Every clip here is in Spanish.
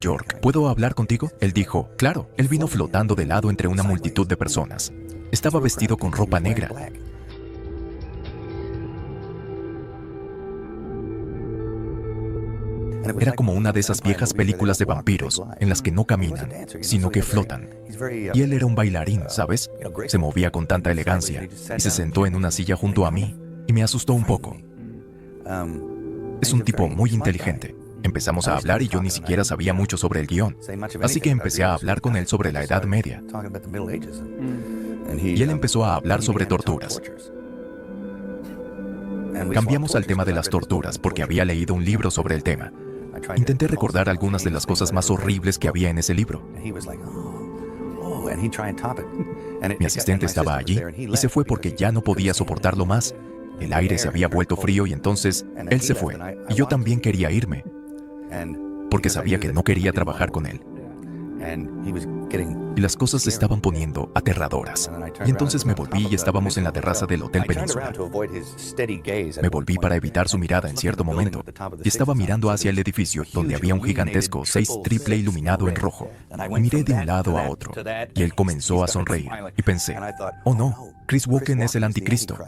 York, ¿puedo hablar contigo? Él dijo, claro. Él vino flotando de lado entre una multitud de personas. Estaba vestido con ropa negra. Era como una de esas viejas películas de vampiros en las que no caminan, sino que flotan. Y él era un bailarín, ¿sabes? Se movía con tanta elegancia y se sentó en una silla junto a mí y me asustó un poco. Es un tipo muy inteligente. Empezamos a hablar y yo ni siquiera sabía mucho sobre el guión. Así que empecé a hablar con él sobre la Edad Media. Y él empezó a hablar sobre torturas. Cambiamos al tema de las torturas porque había leído un libro sobre el tema. Intenté recordar algunas de las cosas más horribles que había en ese libro. Mi asistente estaba allí y se fue porque ya no podía soportarlo más. El aire se había vuelto frío y entonces él se fue. Y yo también quería irme, porque sabía que no quería trabajar con él. Y las cosas se estaban poniendo aterradoras. Y entonces me volví y estábamos en la terraza del Hotel Península. Me volví para evitar su mirada en cierto momento. Y estaba mirando hacia el edificio donde había un gigantesco 6 triple iluminado en rojo. Y miré de un lado a otro. Y él comenzó a sonreír. Y pensé, oh no, Chris Walken es el anticristo.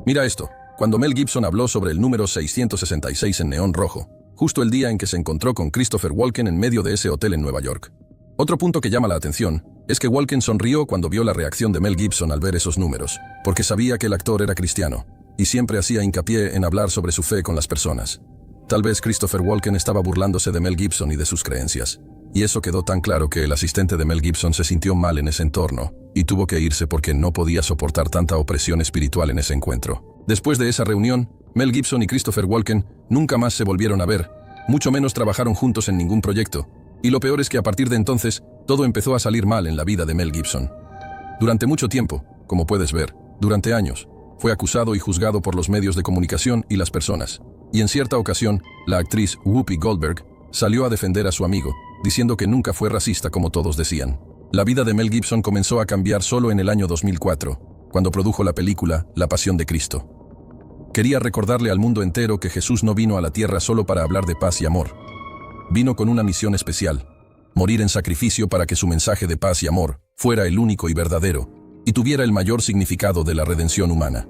Mira esto. Cuando Mel Gibson habló sobre el número 666 en neón rojo, justo el día en que se encontró con Christopher Walken en medio de ese hotel en Nueva York. Otro punto que llama la atención es que Walken sonrió cuando vio la reacción de Mel Gibson al ver esos números, porque sabía que el actor era cristiano, y siempre hacía hincapié en hablar sobre su fe con las personas. Tal vez Christopher Walken estaba burlándose de Mel Gibson y de sus creencias, y eso quedó tan claro que el asistente de Mel Gibson se sintió mal en ese entorno, y tuvo que irse porque no podía soportar tanta opresión espiritual en ese encuentro. Después de esa reunión, Mel Gibson y Christopher Walken nunca más se volvieron a ver, mucho menos trabajaron juntos en ningún proyecto, y lo peor es que a partir de entonces, todo empezó a salir mal en la vida de Mel Gibson. Durante mucho tiempo, como puedes ver, durante años, fue acusado y juzgado por los medios de comunicación y las personas, y en cierta ocasión, la actriz Whoopi Goldberg salió a defender a su amigo, diciendo que nunca fue racista como todos decían. La vida de Mel Gibson comenzó a cambiar solo en el año 2004, cuando produjo la película La Pasión de Cristo. Quería recordarle al mundo entero que Jesús no vino a la tierra solo para hablar de paz y amor. Vino con una misión especial: morir en sacrificio para que su mensaje de paz y amor fuera el único y verdadero, y tuviera el mayor significado de la redención humana.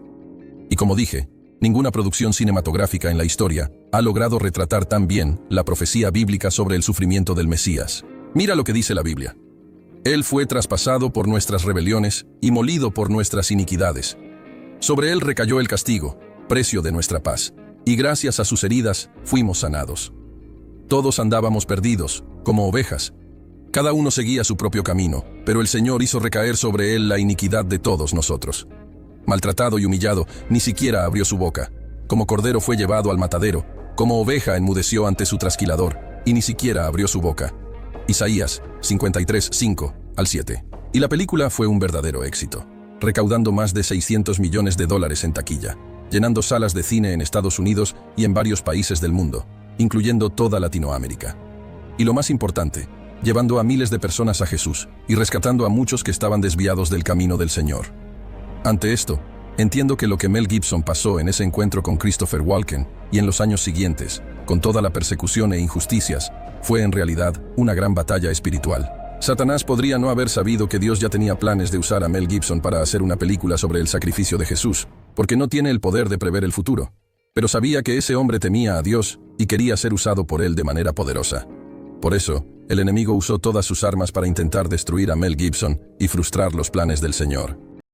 Y como dije, ninguna producción cinematográfica en la historia ha logrado retratar tan bien la profecía bíblica sobre el sufrimiento del Mesías. Mira lo que dice la Biblia. Él fue traspasado por nuestras rebeliones y molido por nuestras iniquidades. Sobre él recayó el castigo, precio de nuestra paz, y gracias a sus heridas fuimos sanados. Todos andábamos perdidos, como ovejas. Cada uno seguía su propio camino, pero el Señor hizo recaer sobre él la iniquidad de todos nosotros. Maltratado y humillado, ni siquiera abrió su boca. Como cordero fue llevado al matadero, como oveja enmudeció ante su trasquilador, y ni siquiera abrió su boca. Isaías 53, 5 al 7. Y la película fue un verdadero éxito, recaudando más de $600 millones en taquilla, llenando salas de cine en Estados Unidos y en varios países del mundo, incluyendo toda Latinoamérica. Y lo más importante, llevando a miles de personas a Jesús y rescatando a muchos que estaban desviados del camino del Señor. Ante esto, entiendo que lo que Mel Gibson pasó en ese encuentro con Christopher Walken y en los años siguientes, con toda la persecución e injusticias, fue en realidad una gran batalla espiritual. Satanás podría no haber sabido que Dios ya tenía planes de usar a Mel Gibson para hacer una película sobre el sacrificio de Jesús, porque no tiene el poder de prever el futuro. Pero sabía que ese hombre temía a Dios y quería ser usado por él de manera poderosa. Por eso, el enemigo usó todas sus armas para intentar destruir a Mel Gibson y frustrar los planes del Señor.